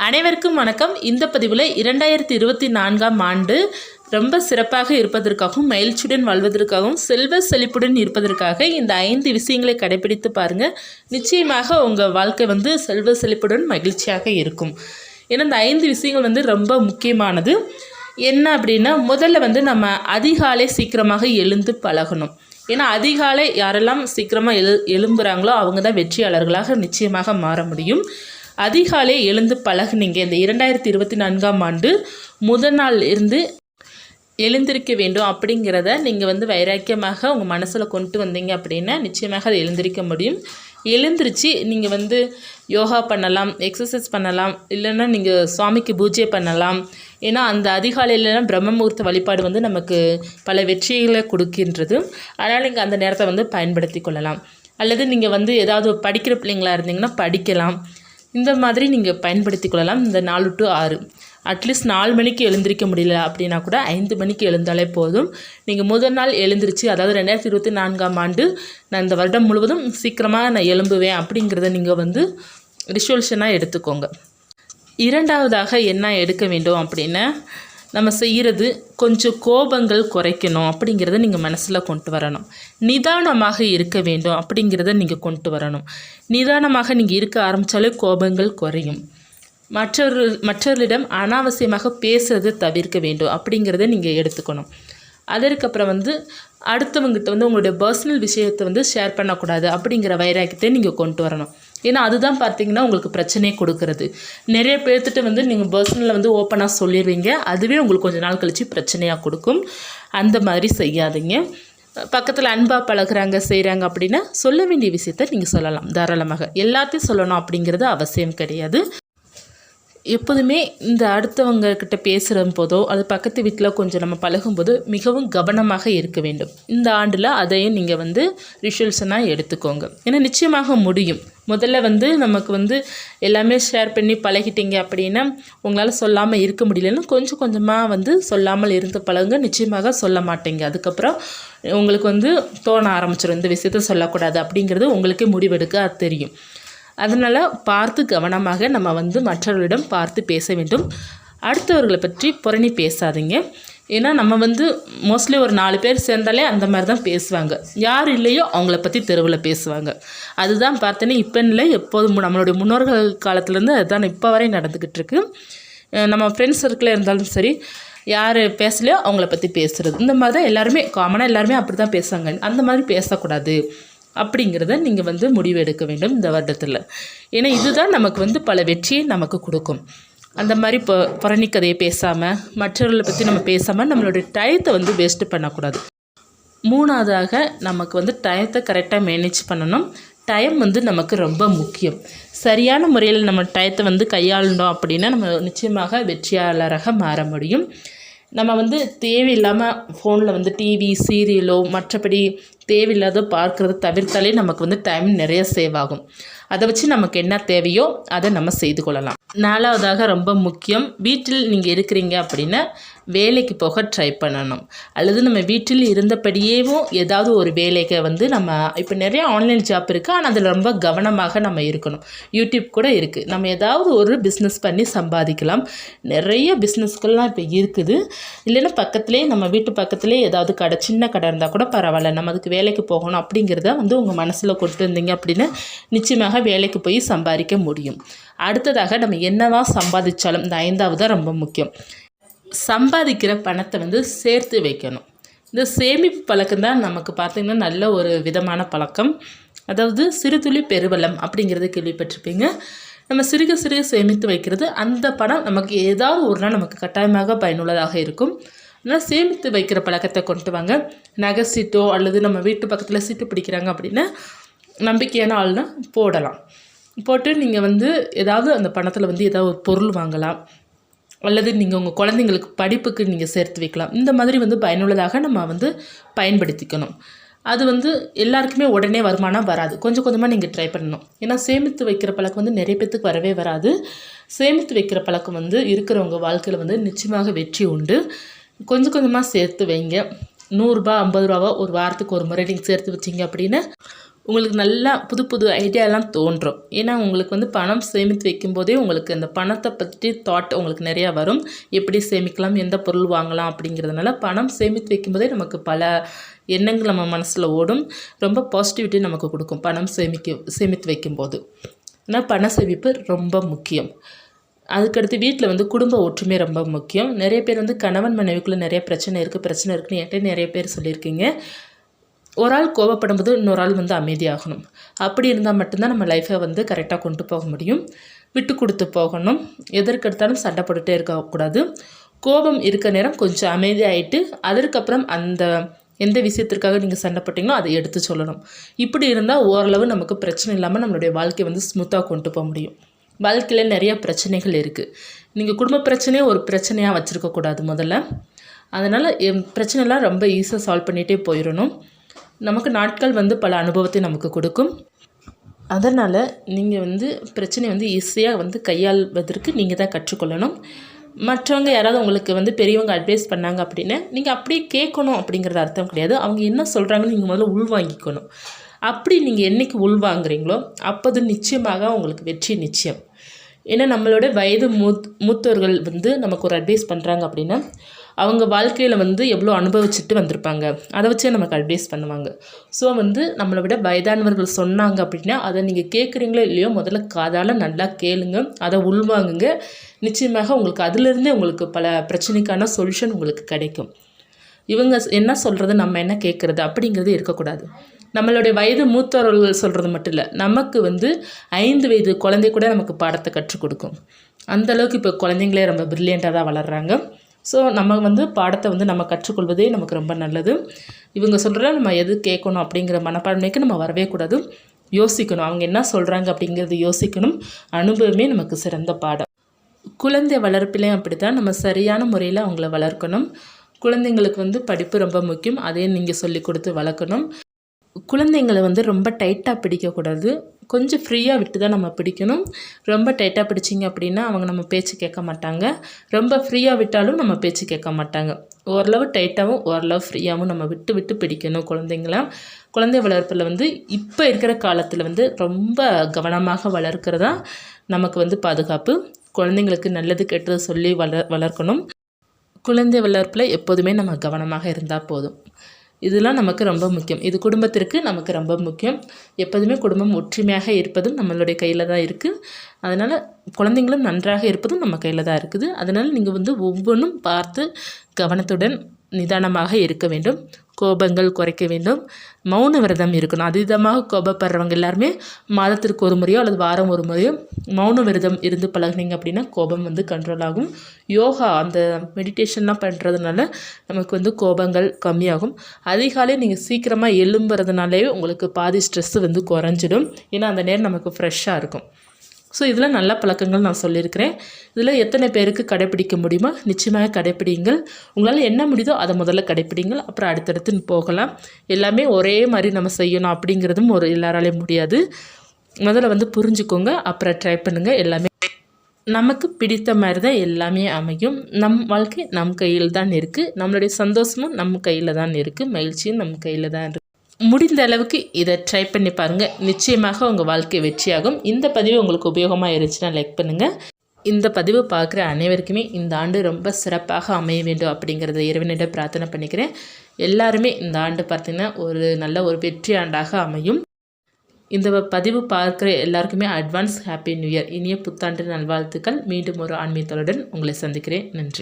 அனைவருக்கும் வணக்கம். இந்த பதிவில் 2024ஆம் ஆண்டு ரொம்ப சிறப்பாக இருப்பதற்காகவும் மகிழ்ச்சியுடன் வாழ்வதற்காகவும் செல்வ செழிப்புடன் இருப்பதற்காக இந்த 5 விஷயங்களை கடைபிடித்து பாருங்கள். நிச்சயமாக உங்கள் வாழ்க்கை செல்வ செழிப்புடன் மகிழ்ச்சியாக இருக்கும். ஏன்னா இந்த 5 விஷயங்கள் ரொம்ப முக்கியமானது. என்ன அப்படின்னா, முதல்ல நம்ம அதிகாலை சீக்கிரமாக எழுந்து பழகணும். ஏன்னா அதிகாலை யாரெல்லாம் சீக்கிரமாக எழும்புகிறாங்களோ அவங்க தான் வெற்றியாளர்களாக நிச்சயமாக மாற முடியும். அதிகாலை எழுந்து பழகுனீங்க. இந்த 2024ஆம் ஆண்டு முதல் நாள் இருந்து எழுந்திருக்க வேண்டும் அப்படிங்கிறத நீங்கள் வைராக்கியமாக உங்கள் மனசில் கொண்டு வந்தீங்க அப்படின்னா நிச்சயமாக அதை எழுந்திருக்க முடியும். எழுந்திரிச்சு நீங்கள் யோகா பண்ணலாம், எக்ஸசைஸ் பண்ணலாம், இல்லைன்னா நீங்கள் சுவாமிக்கு பூஜை பண்ணலாம். ஏன்னா அந்த அதிகாலையிலலாம் பிரம்ம முகூர்த்த வழிபாடு நமக்கு பல வெற்றிகளை கொடுக்கின்றது. அதனால் நீங்கள் அந்த நேரத்தை பயன்படுத்தி கொள்ளலாம். அல்லது நீங்கள் ஏதாவது படிக்கிற பிள்ளைங்களாக இருந்தீங்கன்னா படிக்கலாம். இந்த மாதிரி நீங்கள் பயன்படுத்தி கொள்ளலாம். இந்த 4 to 6 அட்லீஸ்ட் 4 மணிக்கு எழுந்திரிக்க முடியல அப்படின்னா கூட 5 மணிக்கு எழுந்தாலே போதும். நீங்கள் முதல் நாள் எழுந்திரிச்சு, அதாவது 2024ஆம் ஆண்டு நான் இந்த வருடம் முழுவதும் சீக்கிரமாக நான் எழும்புவேன் அப்படிங்கிறத நீங்கள் ரிசொல்யூஷனாக எடுத்துக்கோங்க. இரண்டாவதாக என்ன எடுக்க வேண்டும் அப்படின்னா, நம்ம செய்கிறது கொஞ்சம் கோபங்கள் குறைக்கணும் அப்படிங்கிறத நீங்கள் மனசில் கொண்டு வரணும். நிதானமாக இருக்க வேண்டும் அப்படிங்கிறத நீங்கள் கொண்டு வரணும். நிதானமாக நீங்கள் இருக்க ஆரம்பித்தாலே கோபங்கள் குறையும். மற்றவர்களிடம் அனாவசியமாக பேசுறது தவிர்க்க வேண்டும் அப்படிங்கிறத நீங்கள் எடுத்துக்கணும். அதற்கப்புறம் அடுத்தவங்ககிட்ட உங்களுடைய பர்சனல் விஷயத்தை ஷேர் பண்ணக்கூடாது அப்படிங்கிற வைராக்கியத்தை நீங்கள் கொண்டு வரணும். ஏன்னா அதுதான் பார்த்தீங்கன்னா உங்களுக்கு பிரச்சனையை கொடுக்கறது. நிறைய பேர்த்துட்டு நீங்கள் பர்சனலில் ஓப்பனாக சொல்லிடுவீங்க. அதுவே உங்களுக்கு கொஞ்சம் நாள் கழித்து பிரச்சனையாக கொடுக்கும். அந்த மாதிரி செய்யாதீங்க. பக்கத்தில் அன்பாக பழகுறாங்க, செய்கிறாங்க அப்படின்னா சொல்ல வேண்டிய விஷயத்த நீங்கள் சொல்லலாம் தாராளமாக. எல்லாத்தையும் சொல்லணும் அப்படிங்கிறது அவசியம் கிடையாது. எப்போதுமே இந்த அடுத்தவங்கக்கிட்ட பேசுகிற போதோ அது பக்கத்து வீட்டில் கொஞ்சம் நம்ம பழகும்போது மிகவும் கவனமாக இருக்க வேண்டும். இந்த ஆண்டில் அதையும் நீங்கள் ரிசொல்யூஷனாக எடுத்துக்கோங்க. ஏன்னா நிச்சயமாக முடியும். முதல்ல நமக்கு எல்லாமே ஷேர் பண்ணி பழகிட்டீங்க அப்படின்னா உங்களால் சொல்லாமல் இருக்க முடியலன்னு கொஞ்சம் கொஞ்சமாக சொல்லாமல் இருந்து பழகுங்க. நிச்சயமாக சொல்ல மாட்டீங்க. அதுக்கப்புறம் உங்களுக்கு தோண ஆரம்பிச்சிடும் இந்த விஷயத்த சொல்லக்கூடாது அப்படிங்கிறது உங்களுக்கே முடிவெடுக்க தெரியும். அதனால் பார்த்து கவனமாக நம்ம மற்றவர்களிடம் பார்த்து பேச வேண்டும். அடுத்தவர்களை பற்றி புரணி பேசாதீங்க. ஏன்னா நம்ம மோஸ்ட்லி ஒரு 4 பேர் சேர்ந்தாலே அந்த மாதிரி தான் பேசுவாங்க. யார் இல்லையோ அவங்கள பற்றி தெருவில் பேசுவாங்க. அதுதான் பார்த்தோன்னே இப்போ இல்லை, எப்போதும் நம்மளுடைய முன்னோர்கள் காலத்துலேருந்து அதுதான் இப்போ வரை நடந்துக்கிட்டு இருக்கு. நம்ம ஃப்ரெண்ட்ஸ் சர்க்கிளில் இருந்தாலும் சரி, யார் பேசலையோ அவங்கள பற்றி பேசுகிறது. இந்த மாதிரி தான் எல்லாருமே காமனாக எல்லாருமே அப்படி தான் பேசுவாங்க. அந்த மாதிரி பேசக்கூடாது அப்படிங்கிறத நீங்கள் முடிவு எடுக்க வேண்டும் இந்த வருடத்தில். ஏன்னா இதுதான் நமக்கு பல வெற்றியை நமக்கு கொடுக்கும். அந்த மாதிரி புரணி கதையை பேசாமல், மற்றவர்களை பற்றி நம்ம பேசாமல் நம்மளுடைய டயத்தை வேஸ்ட்டு பண்ணக்கூடாது. மூணாவதாக நமக்கு டயத்தை கரெக்டாக மேனேஜ் பண்ணணும். டைம் நமக்கு ரொம்ப முக்கியம். சரியான முறையில் நம்ம டயத்தை கையாளணும் அப்படின்னா நம்ம நிச்சயமாக வெற்றியாளராக மாற முடியும். நம்ம தேவையில்லாமல் ஃபோனில் டிவி, சீரியலோ மற்றபடி தேவையில்லாத பார்க்குறத தவிர்த்தாலே நமக்கு டைம் நிறைய சேவ் ஆகும். அதை வச்சு நமக்கு என்ன தேவையோ அதை நம்ம செய்து கொள்ளலாம். 4வதாக ரொம்ப முக்கியம், வீட்டில் நீங்கள் இருக்கிறீங்க அப்படின்னா வேலைக்கு போக ட்ரை பண்ணணும். அல்லது நம்ம வீட்டில் இருந்தபடியேவும் ஏதாவது ஒரு வேலைக்கு நம்ம இப்போ நிறைய ஆன்லைன் ஜாப் இருக்குது. ஆனால் அதில் ரொம்ப கவனமாக நம்ம இருக்கணும். யூடியூப் கூட இருக்குது. நம்ம ஏதாவது ஒரு பிஸ்னஸ் பண்ணி சம்பாதிக்கலாம். நிறைய பிஸ்னஸ்கள்லாம் இப்போ இருக்குது. இல்லைன்னா பக்கத்துலேயே நம்ம வீட்டு பக்கத்துலேயே ஏதாவது கடை, சின்ன கடை இருந்தால் கூட பரவாயில்ல, நம்ம அதுக்கு வேலைக்கு போகணும் அப்படிங்கிறத உங்கள் மனசில் கொண்டு வந்தீங்க அப்படின்னா நிச்சயமாக வேலைக்கு போய் சம்பாதிக்க முடியும். அடுத்ததாக நம்ம என்னவா சம்பாதிச்சாலும் இந்த 5வது ரொம்ப முக்கியம், சம்பாதிக்கிற பணத்தை சேர்த்து வைக்கணும். இந்த சேமிப்பு பழக்கம் தான் நமக்கு பார்த்திங்கன்னா நல்ல ஒரு விதமான பழக்கம். அதாவது சிறுதுளி பெருவெள்ளம் அப்படிங்கிறத கேள்விப்பட்டிருப்பீங்க. நம்ம சிறுக சிறுக சேமித்து வைக்கிறது, அந்த பணம் நமக்கு ஏதாவது ஒரு நாள் நமக்கு கட்டாயமாக பயனுள்ளதாக இருக்கும். ஆனால் சேமித்து வைக்கிற பழக்கத்தை கொண்டு வாங்க. நகை சீட்டோ அல்லது நம்ம வீட்டு பக்கத்தில் சீட்டு பிடிக்கிறாங்க அப்படின்னா நம்பிக்கையான ஆள்னா போடலாம். போட்டு நீங்கள் ஏதாவது அந்த பணத்தில் ஏதாவது ஒரு பொருள் வாங்கலாம். அல்லது நீங்கள் உங்கள் குழந்தைங்களுக்கு படிப்புக்கு நீங்கள் சேர்த்து வைக்கலாம். இந்த மாதிரி பயனுள்ளதாக நம்ம பயன்படுத்திக்கணும். அது எல்லாருக்குமே உடனே வருமானம் வராது. கொஞ்சம் கொஞ்சமாக நீங்கள் ட்ரை பண்ணணும். ஏன்னா சேமித்து வைக்கிற பழக்கம் நிறைய பேத்துக்கு வரவே வராது. சேமித்து வைக்கிற பழக்கம் இருக்கிறவங்க வாழ்க்கையில் நிச்சயமாக வெற்றி உண்டு. கொஞ்சம் கொஞ்சமாக சேர்த்து வைங்க. 100 ரூபா 50 ரூபாவோ ஒரு வாரத்துக்கு ஒரு முறை நீங்கள் சேர்த்து வச்சிங்க அப்படின்னா உங்களுக்கு நல்லா புது புது ஐடியாலாம் தோன்றும். ஏன்னா உங்களுக்கு வந்து பணம் சேமித்து வைக்கும்போதே உங்களுக்கு அந்த பணத்தை பற்றி தாட் உங்களுக்கு நிறையா வரும். எப்படி சேமிக்கலாம், எந்த பொருள் வாங்கலாம் அப்படிங்கிறதுனால பணம் சேமித்து வைக்கும்போதே நமக்கு பல எண்ணங்கள் நம்ம மனசில் ஓடும். ரொம்ப பாசிட்டிவிட்டி நமக்கு கொடுக்கும் பணம் சேமித்து வைக்கும்போது. ஆனால் பண சேமிப்பு ரொம்ப முக்கியம். அதுக்கடுத்து வீட்டில் வந்து குடும்ப ஒற்றுமை ரொம்ப முக்கியம். நிறைய பேர் வந்து கணவன் மனைவிக்குள்ளே நிறைய பிரச்சனை இருக்குன்னு என்கிட்ட நிறைய பேர் சொல்லியிருக்கீங்க. ஒரு ஆள் கோவப்படும்போது இன்னொரு ஆள் வந்து அமைதியாகணும். அப்படி இருந்தால் மட்டும்தான் நம்ம லைஃப்பை வந்து கரெக்டாக கொண்டு போக முடியும். விட்டு கொடுத்து போகணும். எதற்கெடுத்தாலும் சண்டை போட்டுகிட்டே இருக்கக்கூடாது. கோபம் இருக்க நேரம் கொஞ்சம் அமைதியாகிட்டு அதற்கப்புறம் அந்த எந்த விஷயத்திற்காக நீங்கள் சண்டை போட்டிங்களோ அதை எடுத்து சொல்லணும். இப்படி இருந்தால் ஓரளவு நமக்கு பிரச்சனை இல்லாமல் நம்மளுடைய வாழ்க்கையை வந்து ஸ்மூத்தாக கொண்டு போக முடியும். வாழ்க்கையில் நிறைய பிரச்சனைகள் இருக்குது. நீங்கள் குடும்ப பிரச்சனையே ஒரு பிரச்சனையாக வச்சுருக்கக்கூடாது முதல்ல. அதனால் பிரச்சனைலாம் ரொம்ப ஈஸியாக சால்வ் பண்ணிகிட்டே போயிடணும். நமக்கு நாட்கள் வந்து பல அனுபவத்தை நமக்கு கொடுக்கும். அதனால் நீங்கள் வந்து பிரச்சனையை வந்து ஈஸியாக வந்து கையாள்வதற்கு நீங்கள் தான் கற்றுக்கொள்ளணும். மற்றவங்க யாராவது உங்களுக்கு வந்து பெரியவங்க அட்வைஸ் பண்ணாங்க அப்படின்னா நீங்கள் அப்படியே கேட்கணும் அப்படிங்கிறது அர்த்தம் கிடையாது. அவங்க என்ன சொல்கிறாங்கன்னு நீங்கள் முதல்ல உள்வாங்கிக்கணும். அப்படி நீங்கள் என்றைக்கு உள்வாங்குறீங்களோ அப்போது நிச்சயமாக உங்களுக்கு வெற்றி நிச்சயம். ஏன்னா நம்மளோட வயது மூத்தவர்கள் வந்து நமக்கு ஒரு அட்வைஸ் பண்ணுறாங்க அப்படின்னா அவங்க வாழ்க்கையில் வந்து எவ்வளோ அனுபவிச்சுட்டு வந்திருப்பாங்க. அதை வச்சே நமக்கு அட்வைஸ் பண்ணுவாங்க. ஸோ வந்து நம்மளை விட வயதானவர்கள் சொன்னாங்க அப்படின்னா அதை நீங்கள் கேட்குறீங்களோ இல்லையோ முதல்ல காதால் நல்லா கேளுங்க, அதை உள்வாங்குங்க. நிச்சயமாக உங்களுக்கு அதிலிருந்தே உங்களுக்கு பல பிரச்சனைக்கான சொல்யூஷன் உங்களுக்கு கிடைக்கும். இவங்க என்ன சொல்கிறது நம்ம என்ன கேட்குறது அப்படிங்கிறது இருக்கக்கூடாது. நம்மளுடைய வயது மூத்தவர்கள் சொல்கிறது மட்டும் இல்லை, நமக்கு வந்து 5 வயது குழந்தை கூட நமக்கு பாடத்தை கற்றுக் கொடுக்கும். அந்தளவுக்கு இப்போ குழந்தைங்களே ரொம்ப ப்ரில்லியண்ட்டாக தான் வளர்கிறாங்க. ஸோ நம்ம வந்து பாடத்தை வந்து நம்ம கற்றுக்கொள்வதே நமக்கு ரொம்ப நல்லது. இவங்க சொல்கிற நம்ம எது கேட்கணும் அப்படிங்கிற மனப்பான்மைக்கு நம்ம வரவே கூடாது. யோசிக்கணும், அவங்க என்ன சொல்கிறாங்க அப்படிங்கிறது யோசிக்கணும். அனுபவமே நமக்கு சிறந்த பாடம். குழந்தை வளர்ப்பிலையும் அப்படி தான் நம்ம சரியான முறையில் அவங்கள வளர்க்கணும். குழந்தைங்களுக்கு வந்து படிப்பு ரொம்ப முக்கியம். அதையும் நீங்கள் சொல்லி கொடுத்து வளர்க்கணும். குழந்தைங்களை வந்து ரொம்ப டைட்டாக பிடிக்கக்கூடாது. கொஞ்சம் ஃப்ரீயாக விட்டு தான் நம்ம பிடிக்கணும். ரொம்ப டைட்டாக பிடிச்சிங்க அப்படின்னா அவங்க நம்ம பேச்சு கேட்க மாட்டாங்க. ரொம்ப ஃப்ரீயாக விட்டாலும் நம்ம பேச்சு கேட்க மாட்டாங்க. ஓரளவு டைட்டாகவும் ஓரளவு ஃப்ரீயாகவும் நம்ம விட்டு விட்டு பிடிக்கணும் குழந்தைங்களாம். குழந்தை வளர்ப்பில் வந்து இப்போ இருக்கிற காலத்தில் வந்து ரொம்ப கவனமாக வளர்க்குறதா நமக்கு வந்து பாதுகாப்பு. குழந்தைங்களுக்கு நல்லது கெட்டது சொல்லி வளர்க்கணும். குழந்தை வளர்ப்பில் எப்போதுமே நம்ம கவனமாக இருந்தால் போதும். இதெல்லாம் நமக்கு ரொம்ப முக்கியம். இது குடும்பத்திற்கு நமக்கு ரொம்ப முக்கியம். எப்போதுமே குடும்பம் ஒற்றுமையாக இருப்பதும் நம்மளுடைய கையில் தான் இருக்குது. அதனால் குழந்தைங்களும் நன்றாக இருப்பதும் நம்ம கையில் தான் இருக்குது. அதனால் நீங்கள் வந்து ஒவ்வொன்றும் பார்த்து கவனத்துடன் நிதானமாக இருக்க வேண்டும். கோபங்கள் குறைக்க வேண்டும். மௌன விரதம் இருக்கணும். அதீதமாக கோபப்படுறவங்க எல்லாருமே மாதத்திற்கு ஒரு முறையோ அல்லது வாரம் ஒரு முறையோ மௌன விரதம் இருந்து பழகுனீங்க அப்படின்னா கோபம் வந்து கண்ட்ரோல் ஆகும். யோகா அந்த மெடிடேஷன்லாம் பண்ணுறதுனால நமக்கு வந்து கோபங்கள் கம்மியாகும். அதிகாலை நீங்கள் சீக்கிரமாக எழும்புறதுனாலே உங்களுக்கு பாதி ஸ்ட்ரெஸ்ஸு வந்து குறைஞ்சிடும். ஏன்னா அந்த நேரம் நமக்கு ஃப்ரெஷ்ஷாக இருக்கும். ஸோ இதில் நல்ல பழக்கங்கள் நான் சொல்லியிருக்கிறேன். இதில் எத்தனை பேருக்கு கடைப்பிடிக்க முடியுமோ நிச்சயமாக கடைப்பிடிங்கள். உங்களால் என்ன முடியுதோ அதை முதல்ல கடைப்பிடிங்கள். அப்புறம் அடுத்தடுத்து போகலாம். எல்லாமே ஒரே மாதிரி நம்ம செய்யணும் அப்படிங்கிறதும் எல்லாராலையும் முடியாது. முதல்ல வந்து புரிஞ்சுக்கோங்க, அப்புறம் ட்ரை பண்ணுங்கள். எல்லாமே நமக்கு பிடித்த மாதிரி தான் எல்லாமே அமையும். நம் வாழ்க்கை நம் கையில் தான் இருக்குது. நம்மளுடைய சந்தோஷமும் நம் கையில் தான் இருக்குது. மகிழ்ச்சியும் நம் கையில் தான் இருக்குது. முடிந்த அளவுக்கு இதை ட்ரை பண்ணி பாருங்கள். நிச்சயமாக உங்கள் வாழ்க்கை வெற்றியாகும். இந்த பதிவு உங்களுக்கு உபயோகமாக இருந்துச்சுன்னா லைக் பண்ணுங்கள். இந்த பதிவு பார்க்குற அனைவருக்குமே இந்த ஆண்டு ரொம்ப சிறப்பாக அமைய வேண்டும் அப்படிங்கிறத இறைவனிடம் பிரார்த்தனை பண்ணிக்கிறேன். எல்லாருமே இந்த ஆண்டு பார்த்திங்கன்னா ஒரு வெற்றி ஆண்டாக அமையும். இந்த பதிவு பார்க்குற எல்லாருக்குமே அட்வான்ஸ் ஹாப்பி நியூ இயர். இனிய புத்தாண்டு நல்வாழ்த்துக்கள். மீண்டும் ஒரு ஆன்மீகத்துடன் உங்களை சந்திக்கிறேன். நன்றி.